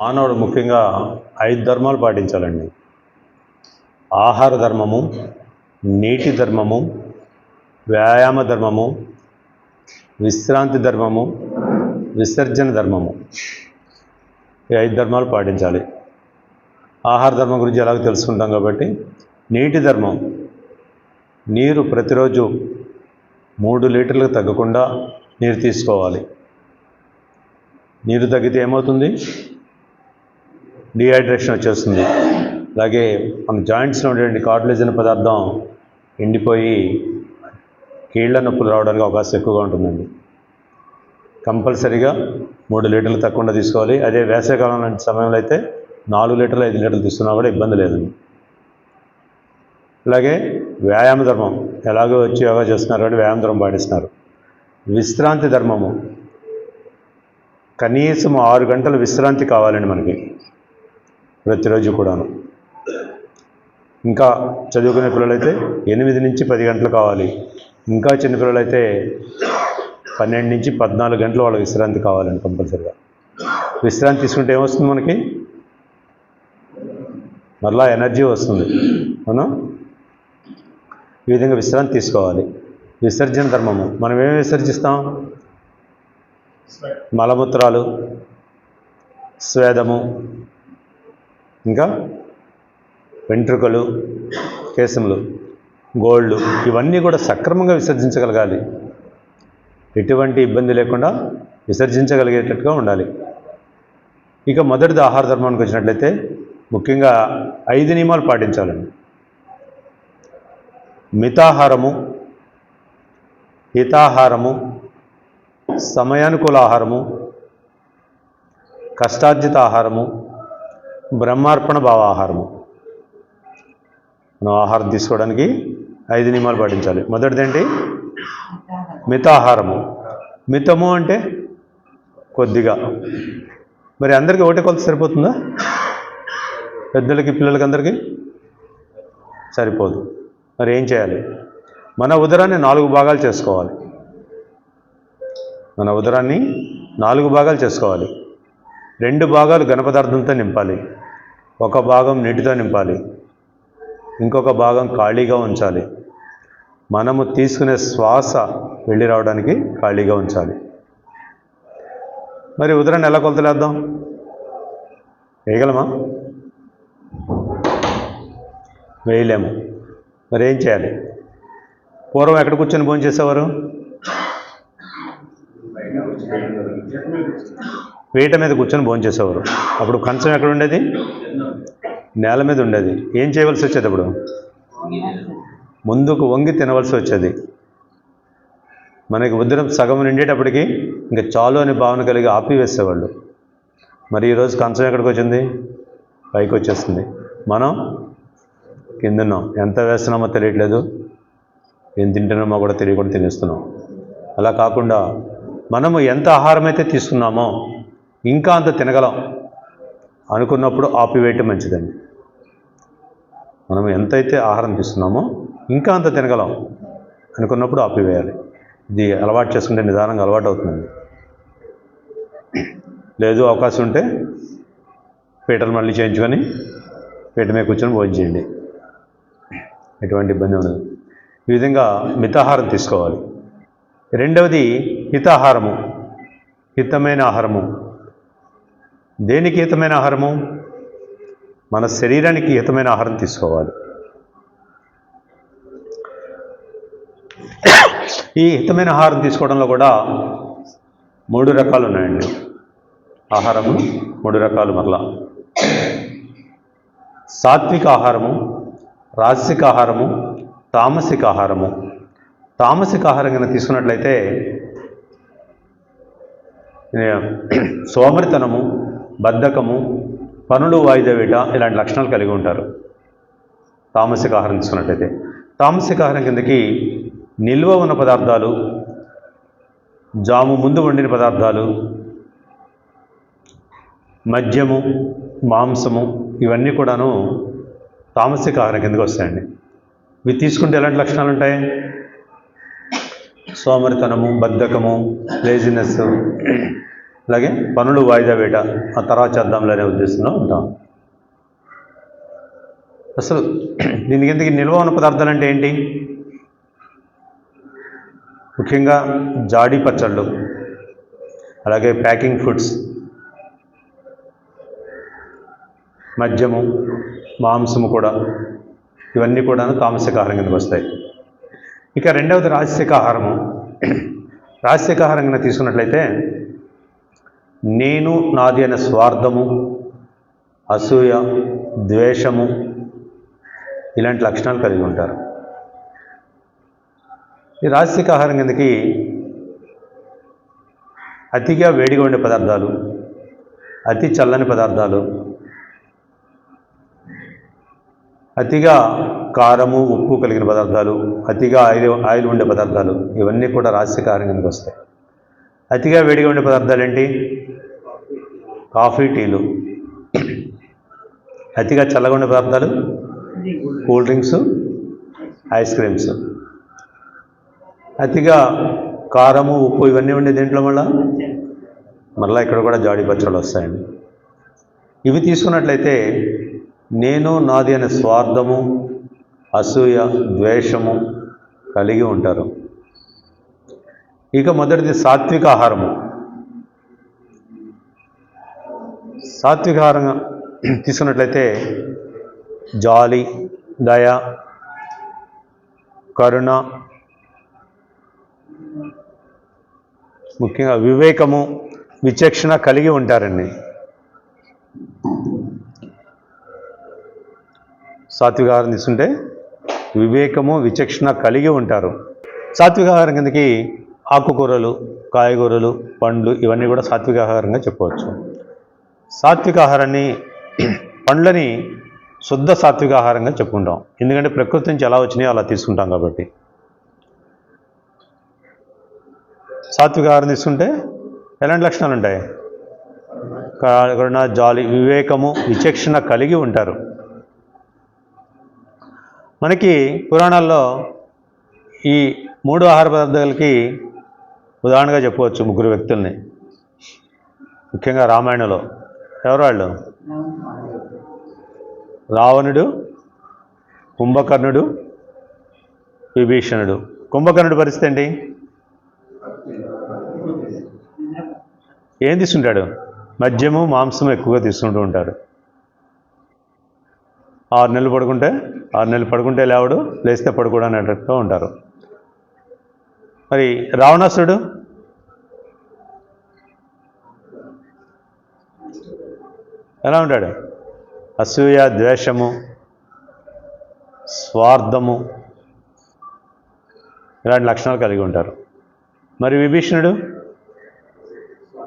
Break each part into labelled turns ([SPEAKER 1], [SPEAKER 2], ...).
[SPEAKER 1] మానవుడు ముఖ్యంగా 5 ధర్మాలు పాటించాలండి. ఆహార ధర్మము, నీటి ధర్మము, వ్యాయామ ధర్మము, విశ్రాంతి ధర్మము, విసర్జన ధర్మము. ఈ 5 ధర్మాలు పాటించాలి. ఆహార ధర్మం గురించి ఎలాగో తెలుసుకుంటాం కాబట్టి, నీటి ధర్మం, నీరు ప్రతిరోజు 3 లీటర్లకు తగ్గకుండా నీరు తీసుకోవాలి. నీరు తగ్గితే ఏమవుతుంది? డిహైడ్రేషన్ వచ్చేస్తుంది. అలాగే మన జాయింట్స్లో ఉండేటువంటి కార్టిలేజ్ అనే పదార్థం ఎండిపోయి కీళ్ళ నొప్పులు రావడానికి అవకాశం ఎక్కువగా ఉంటుందండి. కంపల్సరీగా 3 లీటర్లు తక్కువ తీసుకోవాలి. అదే వేసవికాలం లాంటి సమయంలో అయితే 4 లీటర్లు 5 లీటర్లు తీసుకున్నా కూడా ఇబ్బంది లేదండి. అలాగే వ్యాయామ ధర్మం, ఎలాగో వచ్చి యోగా చేస్తున్నారు కాబట్టి వ్యాయామ ధర్మం పాటిస్తున్నారు. విశ్రాంతి ధర్మము, కనీసం 6 గంటల విశ్రాంతి కావాలండి మనకి ప్రతిరోజు కూడాను. ఇంకా చదువుకునే పిల్లలైతే 8 నుంచి 10 గంటలు కావాలి. ఇంకా చిన్న పిల్లలైతే 12 నుంచి 14 గంటలు వాళ్ళ విశ్రాంతి కావాలండి కంపల్సరిగా. విశ్రాంతి తీసుకుంటే ఏమొస్తుంది మనకి? మరలా ఎనర్జీ వస్తుంది. అవునా? ఈ విధంగా విశ్రాంతి తీసుకోవాలి. విసర్జన ధర్మము, మనం ఏమి విసర్జిస్తాం? మలమూత్రాలు, స్వేదము, ఇంకా వెంట్రుకలు, కేశములు, గోళ్ళు, ఇవన్నీ కూడా సక్రమంగా విసర్జించగలగాలి. ఎటువంటి ఇబ్బంది లేకుండా విసర్జించగలిగేటట్టుగా ఉండాలి. ఇక మొదటిది ఆహార ధర్మానికి వచ్చినట్లయితే ముఖ్యంగా 5 నియమాలు పాటించాలండి. మితాహారము, హితాహారము, సమయానుకూల ఆహారము, కష్టార్జిత ఆహారము, బ్రహ్మార్పణ భావ ఆహారము. మనం ఆహారం తీసుకోవడానికి 5 నియమాలు పాటించాలి. మొదటిదేంటి? మితాహారము. మితము అంటే కొద్దిగా. మరి అందరికీ ఒకటే కొలత సరిపోతుందా? పెద్దలకి పిల్లలకి అందరికీ సరిపోదు. మరి ఏం చేయాలి? మన ఉదరాన్ని 4 భాగాలు చేసుకోవాలి. మన ఉదరాన్ని 4 భాగాలు చేసుకోవాలి. 2 భాగాలు ఘన పదార్థంతో నింపాలి. 1 భాగం నీటితో నింపాలి. ఇంకొక భాగం ఖాళీగా ఉంచాలి. మనము తీసుకునే శ్వాస వెళ్ళి రావడానికి ఖాళీగా ఉంచాలి. మరి ఉదరాన్ని ఎలా కొలతలేద్దాం? వేయగలమా? వేయలేము. మరి ఏం చేయాలి? పూర్వం ఎక్కడ కూర్చొని భోజనం చేసేవారు? పీట మీద కూర్చొని భోజనం చేసేవారు. అప్పుడు కంచం ఎక్కడ ఉండేది? నేల మీద ఉండేది. ఏం చేయవలసి వచ్చేది? అప్పుడు ముందుకు వంగి తినవలసి వచ్చేది. మనకి ఉదరం సగం నిండేటప్పటికి ఇంకా చాలు అనే భావన కలిగి ఆపివేసేవాళ్ళు. మరి ఈరోజు కంచం ఎక్కడికి వచ్చింది? పైకి వచ్చేస్తుంది. మనం కిందన్నాం. ఎంత వేస్తున్నామో తెలియట్లేదు, ఏం తింటున్నామో కూడా తెలియకుండా తినేస్తున్నాం. అలా కాకుండా మనము ఎంత ఆహారం అయితే తీసుకున్నామో ఇంకా అంత తినగలం అనుకున్నప్పుడు ఆపివేయటం మంచిదండి. మనం ఎంతైతే ఆహారం తీసుకున్నామో ఇంకా అంత తినగలం అనుకున్నప్పుడు ఆపివేయాలి. ఇది అలవాటు చేసుకుంటే నిదానంగా అలవాటు అవుతుందండి. లేదు అవకాశం ఉంటే పీటలు మళ్ళీ చేయించుకొని పీట మీద కూర్చొని భోజనం చేయండి. ఎటువంటి ఇబ్బంది ఉండదు. ఈ విధంగా మితాహారం తీసుకోవాలి. రెండవది హితాహారము, హితమైన ఆహారము. దేనికి హితమైన ఆహారము? మన శరీరానికి హితమైన ఆహారం తీసుకోవాలి. ఈ హితమైన ఆహారం తీసుకోవడంలో కూడా 3 రకాలు ఉన్నాయండి. ఆహారము 3 రకాలు. మరలా సాత్విక ఆహారము, రాజసిక ఆహారము, తామసిక ఆహారము. తామసిక ఆహారం కనుక తీసుకున్నట్లయితే సోమరితనము, బద్ధకము, పనులు వాయిదా వేయట ఇలాంటి లక్షణాలు కలిగి ఉంటారు తామసిక ఆహారం తీసుకున్నట్లయితే. తామసిక ఆహారం కిందకి నిల్వ ఉన్న పదార్థాలు, జాము ముందు వండిన పదార్థాలు, మద్యము, మాంసము, ఇవన్నీ కూడాను తామసిక ఆహారం కిందకి వస్తాయండి. ఇవి తీసుకుంటే ఎలాంటి లక్షణాలు ఉంటాయి? సోమరితనము, బద్ధకము, లేజినెస్, అలాగే పనులు వాయిదా వేట ఆ తర్వాత చేద్దాంలే అనే ఉద్దేశంలో ఉంటాం. అసలు దీనికి ఎందుకు నిల్వ ఉన్న పదార్థాలు అంటే ఏంటి? ముఖ్యంగా జాడీ పచ్చళ్ళు, అలాగే ప్యాకింగ్ ఫుడ్స్, మద్యము, మాంసము కూడా, ఇవన్నీ కూడా తామసిక ఆహారం కిందకు వస్తాయి. ఇక రెండవది రాజసిక ఆహారము. రాజసిక ఆహారం కింద తీసుకున్నట్లయితే నేను నాది అనే స్వార్థము, అసూయ, ద్వేషము ఇలాంటి లక్షణాలు కలిగి ఉంటారు. ఈ రాజసిక ఆహారం కిందకి అతిగా వేడిగా ఉండే పదార్థాలు, అతి చల్లని పదార్థాలు, అతిగా కారము ఉప్పు కలిగిన పదార్థాలు, అతిగా ఆయిల్ ఉండే పదార్థాలు, ఇవన్నీ కూడా రాజసిక ఆహారం కిందకి వస్తాయి. అతిగా వేడిగా ఉండే పదార్థాలు ఏంటి? కాఫీ, టీలు. అతిగా చల్లగా ఉండే పదార్థాలు కూల్ డ్రింక్స్, ఐస్ క్రీమ్స్. అతిగా కారము ఉప్పు ఇవన్నీ ఉండే దీంట్లో మళ్ళీ ఇక్కడ కూడా జాడీ పచ్చళ్ళు వస్తాయండి. ఇవి తీసుకున్నట్లయితే నేను నాది అనే స్వార్థము, అసూయ, ద్వేషము కలిగి ఉంటారు. ఇక మొదటిది సాత్విక ఆహారము. సాత్విక ఆహారం తీసుకున్నట్లయితే జాలి, దయ, కరుణ, ముఖ్యంగా వివేకము, విచక్షణ కలిగి ఉంటారండి. సాత్విక ఆహారం తీసుకుంటే వివేకము, విచక్షణ కలిగి ఉంటారు. సాత్విక ఆహారం కిందకి ఆకుకూరలు, కాయగూరలు, పండ్లు ఇవన్నీ కూడా సాత్విక ఆహారంగా చెప్పవచ్చు. సాత్విక ఆహారాన్ని, పండ్లని శుద్ధ సాత్విక ఆహారంగా చెప్పుకుంటాం. ఎందుకంటే ప్రకృతి నుంచి ఎలా వచ్చినాయో అలా తీసుకుంటాం కాబట్టి. సాత్విక ఆహారం తీసుకుంటే ఎలాంటి లక్షణాలు ఉంటాయి? కరుణ, జాలి, వివేకము, విచక్షణ కలిగి ఉంటారు. మనకి పురాణాల్లో ఈ 3 ఆహార పదార్థాలకి ఉదాహరణగా చెప్పవచ్చు 3 వ్యక్తుల్ని. ముఖ్యంగా రామాయణంలో ఎవరు వాళ్ళు? రావణుడు, కుంభకర్ణుడు, విభీషణుడు. కుంభకర్ణుడి పరిస్థితి ఏంటి? ఏం తీసుకుంటాడు? మద్యము, మాంసము ఎక్కువగా తీసుకుంటూ ఉంటారు. 6 నెలలు పడుకుంటే 6 నెలలు పడుకుంటే లేవడు, లేస్తే పడుకోవడం అనేటట్టుగా ఉంటారు. మరి రావణాసురుడు ఎలా ఉంటాడు? అసూయ, ద్వేషము, స్వార్థము ఇలాంటి లక్షణాలు కలిగి ఉంటారు. మరి విభీషణుడు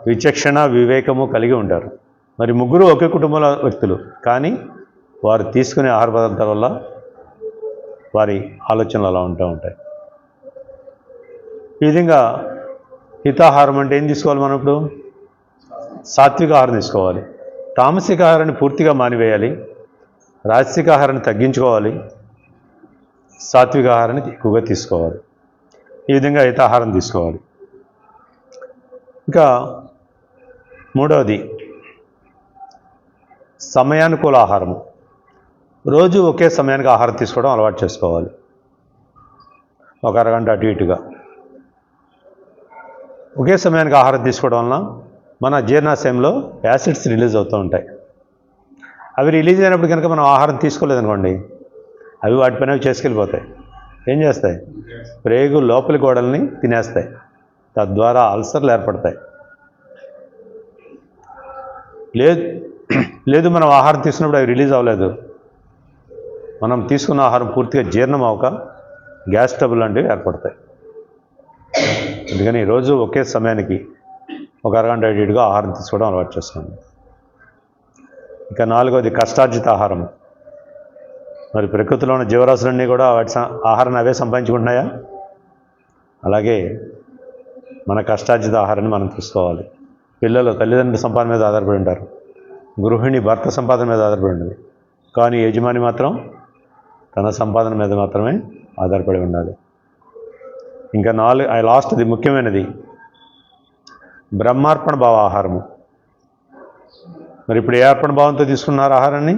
[SPEAKER 1] విచక్షణ, వివేకము కలిగి ఉంటారు. మరి 3 ఒకే కుటుంబంలో వ్యక్తులు, కానీ వారు తీసుకునే ఆహార పదార్థాల వల్ల వారి ఆలోచనలు అలా ఉంటూ ఉంటాయి. ఈ విధంగా హితాహారం అంటే ఏం తీసుకోవాలి? మనం ఇప్పుడు సాత్విక ఆహారం తీసుకోవాలి. తామసిక ఆహారాన్ని పూర్తిగా మానివేయాలి. రాజసిక ఆహారాన్ని తగ్గించుకోవాలి. సాత్విక ఆహారాన్ని ఎక్కువగా తీసుకోవాలి. ఈ విధంగా హితాహారం తీసుకోవాలి. ఇంకా 3వది సమయానుకూల ఆహారము. రోజు ఒకే సమయానికి ఆహారం తీసుకోవడం అలవాటు చేసుకోవాలి. ఒక అరగంట అటు ఇటుగా ఒకే సమయానికి ఆహారం తీసుకోవడం వలన మన జీర్ణాశయంలో యాసిడ్స్ రిలీజ్ అవుతూ ఉంటాయి. అవి రిలీజ్ అయినప్పుడు కనుక మనం ఆహారం తీసుకోలేదనుకోండి, అవి వాటిపైన చేసుకెళ్ళిపోతాయి. ఏం చేస్తాయి? ప్రేగు లోపలి గోడల్ని తినేస్తాయి. తద్వారా అల్సర్లు ఏర్పడతాయి. లేదు మనం ఆహారం తీసుకున్నప్పుడు అవి రిలీజ్ అవ్వలేదు, మనం తీసుకున్న ఆహారం పూర్తిగా జీర్ణం అవ్వక గ్యాస్ ట్రబుల్ లాంటివి ఏర్పడతాయి. అందుకని రోజు ఒకే సమయానికి ఒక అరగంట ఇటుగా ఆహారం తీసుకోవడం అలవాటు చేసుకోండి. ఇక 4వది కష్టార్జిత ఆహారం. మరి ప్రకృతిలో ఉన్న జీవరాశులన్నీ కూడా వాటి ఆహారాన్ని అవే సంపాదించుకుంటున్నాయా? అలాగే మన కష్టార్జిత ఆహారాన్ని మనం తీసుకోవాలి. పిల్లలు తల్లిదండ్రుల సంపాదన మీద ఆధారపడి ఉంటారు. గృహిణి భర్త సంపాదన మీద ఆధారపడి ఉంటుంది. కానీ యజమాని మాత్రం తన సంపాదన మీద మాత్రమే ఆధారపడి ఉండాలి. ఇంకా లాస్ట్ది ముఖ్యమైనది బ్రహ్మార్పణ భావ ఆహారము. మరి ఇప్పుడు ఏ అర్పణ భావంతో తీసుకున్నారు ఆహారాన్ని?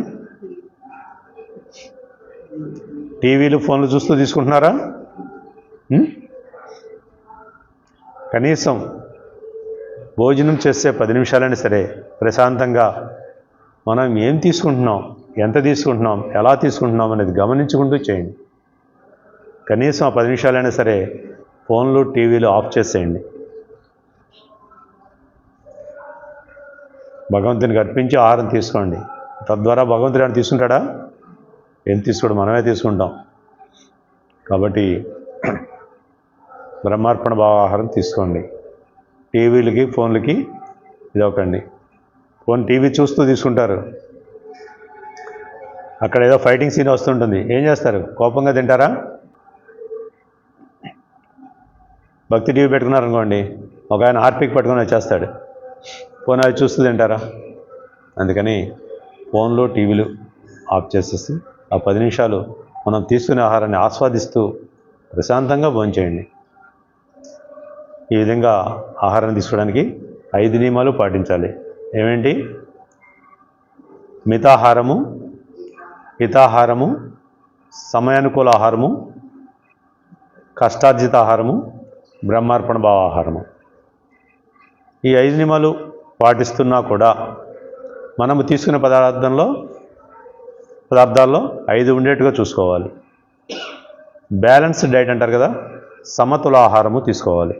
[SPEAKER 1] టీవీలు ఫోన్లు చూస్తూ తీసుకుంటున్నారా? కనీసం భోజనం చేసే 10 నిమిషాలైనా సరే ప్రశాంతంగా మనం ఏం తీసుకుంటున్నాం, ఎంత తీసుకుంటున్నాం, ఎలా తీసుకుంటున్నాం అనేది గమనించుకుంటూ చేయండి. కనీసం ఆ 10 నిమిషాలైనా సరే ఫోన్లు టీవీలు ఆఫ్ చేసేయండి. భగవంతునికి అర్పించి ఆహారం తీసుకోండి. తద్వారా భగవంతుడు ఏమైనా తీసుకుంటాడా? ఏం తీసుకోడు, మనమే తీసుకుంటాం. కాబట్టి బ్రహ్మార్పణ భావ ఆహారం తీసుకోండి. టీవీలకి ఫోన్లకి ఇదొకండి. ఫోన్ టీవీ చూస్తూ తీసుకుంటారు, అక్కడ ఏదో ఫైటింగ్ సీన్ వస్తుంటుంది, ఏం చేస్తారు? కోపంగా తింటారా? భక్తి టీవీ పెట్టుకున్నారనుకోండి, ఒక ఆయన హార్పిక్ పట్టుకొని వచ్చేస్తాడు, ఫోన్ అవి చూస్తూ తింటారా? అందుకని ఫోన్లు టీవీలు ఆఫ్ చేసేసి ఆ 10 నిమిషాలు మనం తీసుకునే ఆహారాన్ని ఆస్వాదిస్తూ ప్రశాంతంగా భోంచేయండి. ఈ విధంగా ఆహారం తీసుకోవడానికి 5 నియమాలు పాటించాలి. ఏమేంటి? మితాహారము, హితాహారము, సమయానుకూల ఆహారము, కష్టార్జిత ఆహారము, బ్రహ్మార్పణ భావ ఆహారము. ఈ 5 నియమాలు పాటిస్తున్నా కూడా మనము తీసుకునే పదార్థాల్లో 5 ఉండేట్టుగా చూసుకోవాలి. బ్యాలెన్స్డ్ డైట్ అంటారు కదా, సమతుల ఆహారము తీసుకోవాలి.